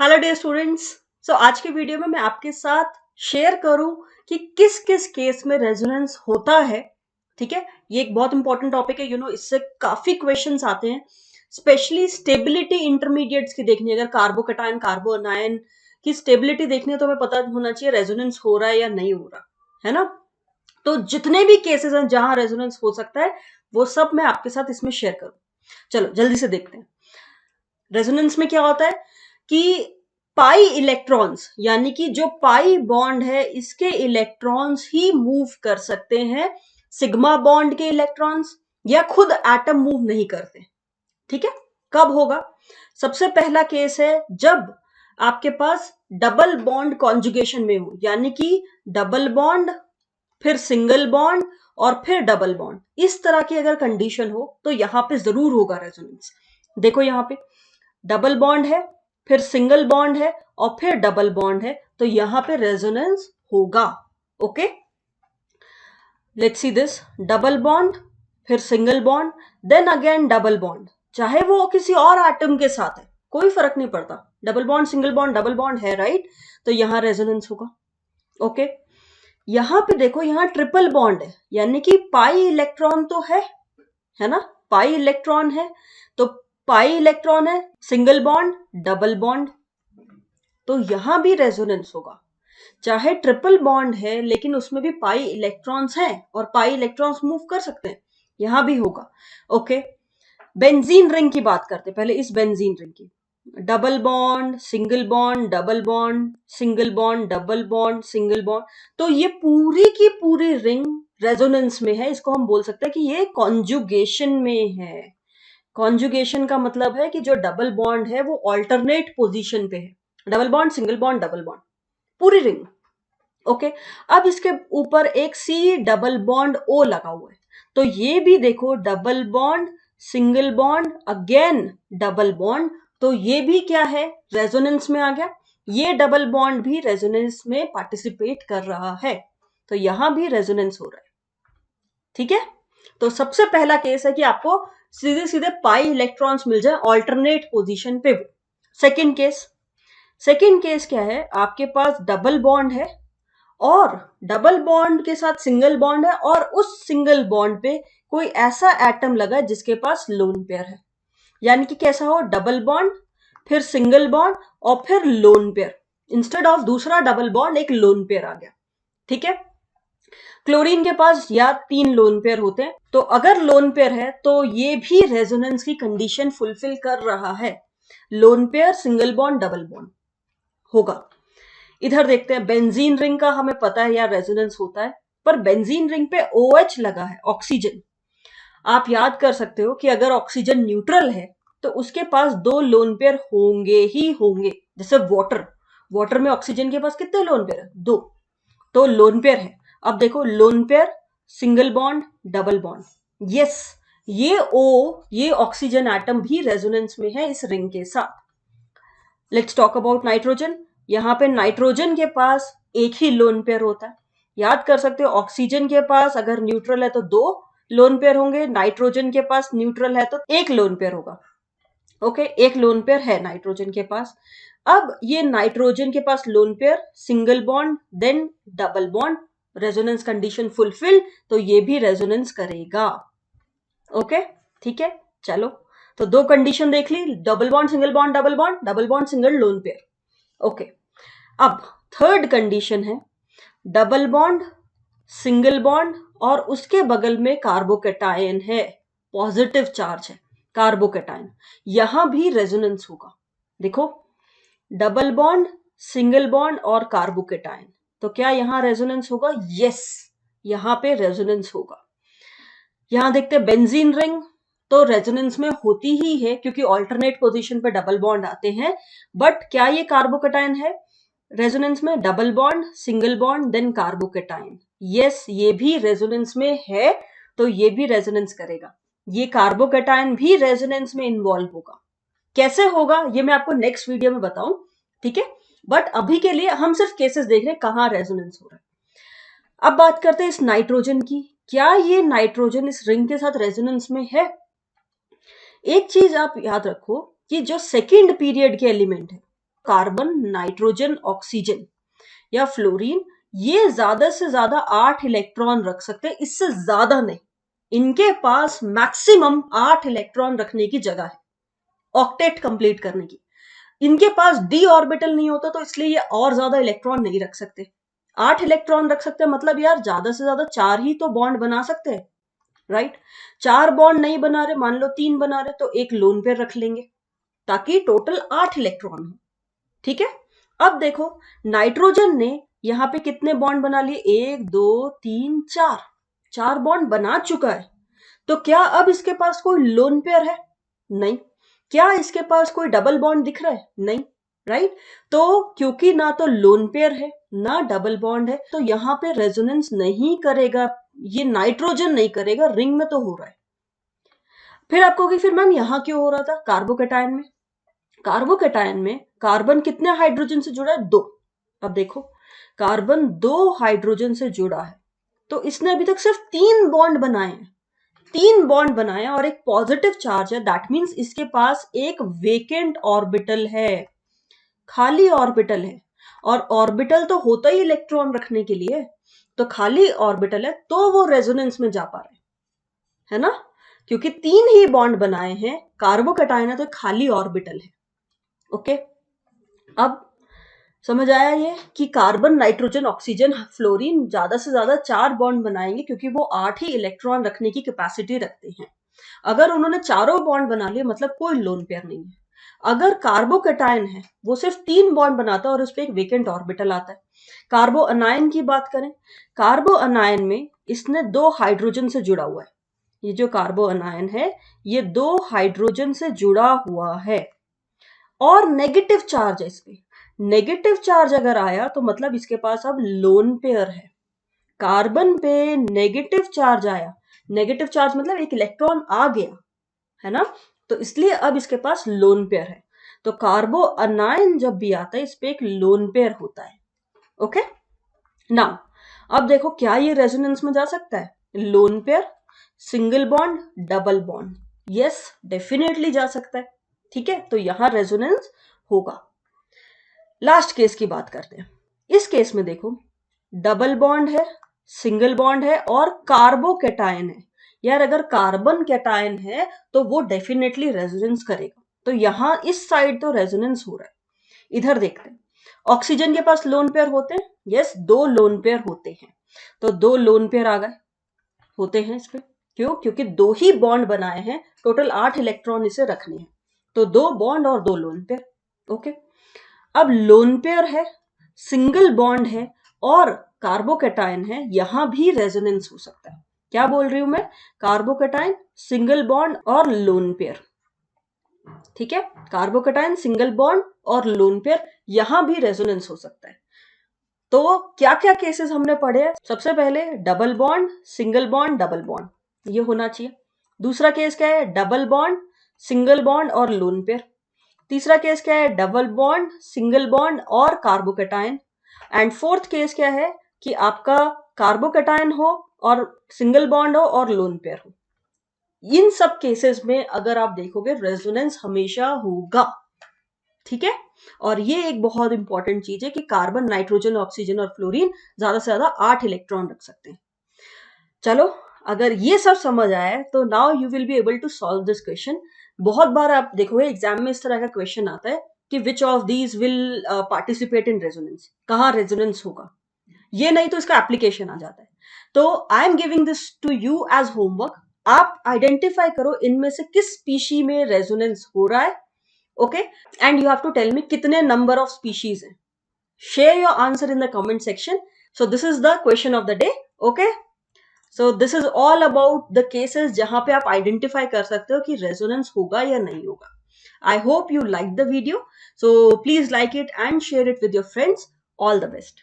Hello dear students. आज के video में मैं आपके साथ शेयर करूं कि किस किस केस में रेजोनेंस होता है। ठीक है, ये एक बहुत इंपॉर्टेंट टॉपिक है। इससे काफी क्वेश्चंस आते हैं, स्पेशली स्टेबिलिटी इंटरमीडिएट्स की देखनी है। अगर कार्बोकेटायन कार्बोनायन की स्टेबिलिटी देखनी है तो हमें पता होना चाहिए रेजोनेंस हो रहा है या नहीं हो रहा है ना। तो जितने भी केसेस हैं जहां रेजोनेंस हो सकता है वो सब मैं आपके साथ इसमें शेयर करूं। चलो जल्दी से देखते हैं। रेजोनेंस में क्या होता है कि पाई इलेक्ट्रॉन्स, यानी कि जो पाई बॉन्ड है इसके इलेक्ट्रॉन्स ही मूव कर सकते हैं। सिग्मा बॉन्ड के इलेक्ट्रॉन्स या खुद एटम मूव नहीं करते। ठीक है, कब होगा? सबसे पहला केस है जब आपके पास डबल बॉन्ड कॉन्जुगेशन में हो, यानी कि डबल बॉन्ड फिर सिंगल बॉन्ड और फिर डबल बॉन्ड, इस तरह की अगर कंडीशन हो तो यहां पे जरूर होगा रेजोनेंस। देखो यहां पे डबल बॉन्ड है, फिर सिंगल बॉन्ड है और फिर डबल बॉन्ड है, तो यहां पे रेजोनेंस होगा। Okay, let's see this. Double bond, फिर single bond, then again double bond, चाहे वो किसी और एटम के साथ है कोई फर्क नहीं पड़ता। Double bond single bond double bond है, राइट? तो यहां रेजोनेंस होगा। ओके, यहां पे देखो, यहां ट्रिपल बॉन्ड है, यानी कि पाई इलेक्ट्रॉन तो है ना, पाई इलेक्ट्रॉन है, तो पाई इलेक्ट्रॉन है, सिंगल बॉन्ड डबल बॉन्ड, तो यहां भी रेजोनेंस होगा। चाहे ट्रिपल बॉन्ड है लेकिन उसमें भी पाई इलेक्ट्रॉन्स हैं और पाई इलेक्ट्रॉन्स मूव कर सकते हैं, यहां भी होगा। ओके, बेंजीन रिंग की बात करते हैं पहले, इस बेंजीन रिंग की। Double bond single bond double bond single bond double bond single bond, तो ये पूरी की पूरी रिंग रेजोनेंस में है। इसको हम बोल सकते हैं कि ये कॉन्जुगेशन में है। कॉन्जुगेशन का मतलब है कि जो डबल बॉन्ड है वो ऑल्टरनेट पोजीशन पे है। Double bond single bond double bond, पूरी रिंग। ओके, अब इसके ऊपर एक सी डबल बॉन्ड ओ लगा हुआ है, तो ये भी देखो double bond single bond again double bond, तो ये भी क्या है, रेजोनेंस में आ गया। ये डबल बॉन्ड भी रेजोनेंस में पार्टिसिपेट कर रहा है, तो यहां भी रेजोनेंस हो रहा है। ठीक है, तो सबसे पहला केस है कि आपको सीधे सीधे पाई इलेक्ट्रॉन्स मिल जाए ऑल्टरनेट पोजीशन पे। वो सेकंड केस क्या है, आपके पास डबल बॉन्ड है और डबल बॉन्ड के साथ सिंगल बॉन्ड है और उस सिंगल बॉन्ड पे कोई ऐसा एटम लगा है जिसके पास लोन पेयर है। यानी कि कैसा हो, डबल बॉन्ड फिर सिंगल बॉन्ड और फिर लोन पेयर, इंस्टेड ऑफ दूसरा डबल बॉन्ड एक लोन पेयर आ गया। ठीक है, क्लोरीन के पास या 3 लोन पेयर होते हैं, तो अगर लोन पेयर है तो ये भी रेजोनेंस की कंडीशन फुलफिल कर रहा है। Loan pair single bond double bond होगा। इधर देखते हैं, बेंजीन रिंग का हमें पता है यार रेजोनेंस होता है, पर बेंजीन रिंग पे OH लगा है, ऑक्सीजन। आप याद कर सकते हो कि अगर ऑक्सीजन न्यूट्रल है तो उसके पास 2 लोन पेयर होंगे ही होंगे। जैसे वाटर में ऑक्सीजन के पास कितने लोन पेयर है? 2, तो लोन पेयर है। अब देखो, loan pair single bond double bond, yes, ये ऑक्सीजन एटम भी रेजोनेंस में है इस रिंग के साथ। Let's talk about nitrogen. यहां पे नाइट्रोजन के पास एक ही लोन पेयर होता है। याद कर सकते हो, ऑक्सीजन के पास अगर न्यूट्रल है तो 2 लोन पेयर होंगे, नाइट्रोजन के पास न्यूट्रल है तो 1 लोन पेयर होगा। ओके, 1 लोन पेयर है नाइट्रोजन के पास। अब ये नाइट्रोजन के पास lone pair single bond then double bond, resonance condition fulfil, तो ये भी रेजोनेंस करेगा। ओके, ठीक है, चलो, तो 2 कंडीशन देख ली, double bond single bond double bond single lone pair. Okay, अब थर्ड कंडीशन है डबल बॉन्ड सिंगल बॉन्ड और उसके बगल में कार्बोकेटायन है, पॉजिटिव चार्ज है कार्बोकेटायन, यहां भी रेजोनेंस होगा। देखो, डबल बॉन्ड सिंगल बॉन्ड और कार्बोकेटायन, तो क्या यहां रेजोनेंस होगा? यस, यहां पे रेजोनेंस होगा। यहां देखते हैं बेंजीन रिंग, तो रेजोनेंस में होती ही है क्योंकि ऑल्टरनेट पोजीशन पे डबल बॉन्ड आते हैं, बट क्या ये कार्बोकेटायन है रेजोनेंस में? Double bond single bond then carbocation, yes, ये भी रेजोनेंस में है, तो ये भी रेजोनेंस करेगा। ये कार्बोकेटायन भी रेजोनेंस में इन्वॉल्व होगा। कैसे होगा ये मैं आपको नेक्स्ट वीडियो में बताऊं, ठीक है? बट अभी के लिए हम सिर्फ केसेस देख रहे हैं कहां रेजोनेंस हो रहा है। अब बात करते हैं इस नाइट्रोजन की। क्या ये नाइट्रोजन इस रिंग के साथ रेजोनेंस में है? एक चीज आप याद रखो कि जो सेकेंड पीरियड के एलिमेंट है, कार्बन, नाइट्रोजन, ऑक्सीजन या फ्लोरीन, ये ज्यादा से ज्यादा 8 इलेक्ट्रॉन रख सकते हैं, इससे ज्यादा नहीं। इनके पास मैक्सिमम 8 इलेक्ट्रॉन रखने की जगह है ऑक्टेट कंप्लीट करने की। इनके पास डी ऑर्बिटल नहीं होता, तो इसलिए ये और ज्यादा इलेक्ट्रॉन नहीं रख सकते। 8 इलेक्ट्रॉन रख सकते हैं, मतलब यार ज्यादा से ज्यादा 4 ही तो बॉन्ड बना सकते हैं, राइट। 4 बॉन्ड नहीं बना रहे, मान लो 3 बना रहे, तो एक लोन पेयर रख लेंगे ताकि टोटल 8 इलेक्ट्रॉन हो। ठीक है, अब देखो नाइट्रोजन ने यहां पे कितने बॉन्ड बना लिए, 1 2 3 4, 4 बॉन्ड बना चुका है। तो क्या अब इसके पास कोई लोन पेयर है? नहीं। क्या इसके पास कोई डबल बॉन्ड दिख रहा है? नहीं, राइट। तो क्योंकि ना तो लोन पेयर है ना डबल बॉन्ड है, तो यहां पे रेजोनेंस नहीं करेगा, ये नाइट्रोजन नहीं करेगा, रिंग में तो हो रहा है। फिर आप कहोगे फिर मैम यहां क्यों हो रहा था कार्बोकेटायन में? कार्बोकेटायन में कार्बन कितने हाइड्रोजन से जुड़ा है? 2। अब देखो कार्बन 2 हाइड्रोजन से जुड़ा है, तो इसने अभी तक सिर्फ 3 बॉन्ड बनाए हैं, 3 बॉन्ड बनाए और एक पॉजिटिव चार्ज है। दैट मीन्स इसके पास एक वेकेंट ऑर्बिटल है, खाली ऑर्बिटल है। और ऑर्बिटल तो होता ही इलेक्ट्रॉन रखने के लिए, तो खाली ऑर्बिटल है तो वो रेजोनेंस में जा पा रहे है ना, क्योंकि 3 ही बॉन्ड बनाए हैं। कार्बोकेटायन है तो खाली ऑर्बिटल है। ओके, अब समझ आया ये कि कार्बन, नाइट्रोजन, ऑक्सीजन, फ्लोरीन ज्यादा से ज्यादा 4 बॉन्ड बनाएंगे क्योंकि वो 8 ही इलेक्ट्रॉन रखने की कैपेसिटी रखते हैं। अगर उन्होंने चारों बॉन्ड बना लिए मतलब कोई लोन पेयर नहीं है। अगर कार्बोकेटायन है वो सिर्फ 3 बॉन्ड बनाता है और उस पर एक वेकेंट ऑर्बिटल आता है। कार्बो अनायन की बात करें, कार्बो अनायन में इसने 2 हाइड्रोजन से जुड़ा हुआ है। ये जो कार्बो अनायन है ये 2 हाइड्रोजन से जुड़ा हुआ है और नेगेटिव चार्ज है इस पे। नेगेटिव चार्ज अगर आया तो मतलब इसके पास अब लोन पेयर है। कार्बन पे नेगेटिव चार्ज आया, नेगेटिव चार्ज मतलब एक इलेक्ट्रॉन आ गया, है ना, तो इसलिए अब इसके पास लोन पेयर है। तो कार्बो अनायन जब भी आता है इस पे एक लोन पेयर होता है। ओके, नाउ अब देखो क्या ये रेजोनेंस में जा सकता है? Loan pair, single bond, double bond, yes definitely जा सकता है। ठीक है, तो यहां रेजोनेंस होगा। लास्ट केस की बात करते हैं। इस केस में देखो डबल बॉन्ड है, सिंगल बॉन्ड है और कार्बोकेटायन है। यार अगर कार्बन कैटायन है तो वो डेफिनेटली रेजोनेंस करेगा, तो यहां इस साइड तो रेजोनेंस हो रहा है। इधर देखते हैं, ऑक्सीजन के पास लोन पेयर होते हैं, यस 2 लोन पेयर होते हैं, तो 2 लोन पेयर आ गए होते हैं इस पे। क्यों? क्योंकि 2 ही बॉन्ड बनाए हैं, टोटल 8 इलेक्ट्रॉन इसे रखने हैं, तो 2 बॉन्ड और 2 लोन पेयर। ओके, अब लोन पेयर है, सिंगल बॉन्ड है और कार्बोकेटायन है, यहां भी रेजोनेंस हो सकता है। क्या बोल रही हूं मैं? कार्बोकेटायन, सिंगल बॉन्ड और लोन पेयर। ठीक है, कार्बोकेटायन, सिंगल बॉन्ड और लोन पेयर, यहां भी रेजोनेंस हो सकता है। तो क्या क्या केसेस हमने पढ़े हैं? सबसे पहले double bond, single bond, double bond, ये होना चाहिए। दूसरा केस क्या है? डबल बॉन्ड, सिंगल बॉन्ड और लोन पेयर। तीसरा केस क्या है? डबल बॉन्ड, सिंगल बॉन्ड और कार्बोकेटायन। एंड फोर्थ केस क्या है कि आपका कार्बोकेटायन हो और सिंगल बॉन्ड हो और लोन पेयर हो। इन सब केसेस में अगर आप देखोगे रेजोनेंस हमेशा होगा। ठीक है, और ये एक बहुत इंपॉर्टेंट चीज है कि कार्बन, नाइट्रोजन, ऑक्सीजन और फ्लोरीन ज्यादा से ज्यादा 8 इलेक्ट्रॉन रख सकते हैं। चलो, अगर ये सब समझ आया तो now you will be able to solve this question. बहुत बार आप देखोगे एग्जाम में इस तरह का क्वेश्चन आता है कि which of these will participate in resonance, कहाँ रेजोनेंस होगा। ये नहीं तो इसका एप्लीकेशन आ जाता है। तो I am giving this to you as homework. आप आइडेंटिफाई करो इनमें से किस स्पीशी में रेजोनेंस हो रहा है। Okay, and you have to tell me कितने नंबर ऑफ स्पीशीज हैं। Share your answer in the comment section. So this is the question of the day. Okay, so this is all about the cases जहां पे आप identify कर सकते हो कि resonance होगा या नहीं होगा। I hope you like the video, so please like it and share it with your friends. All the best.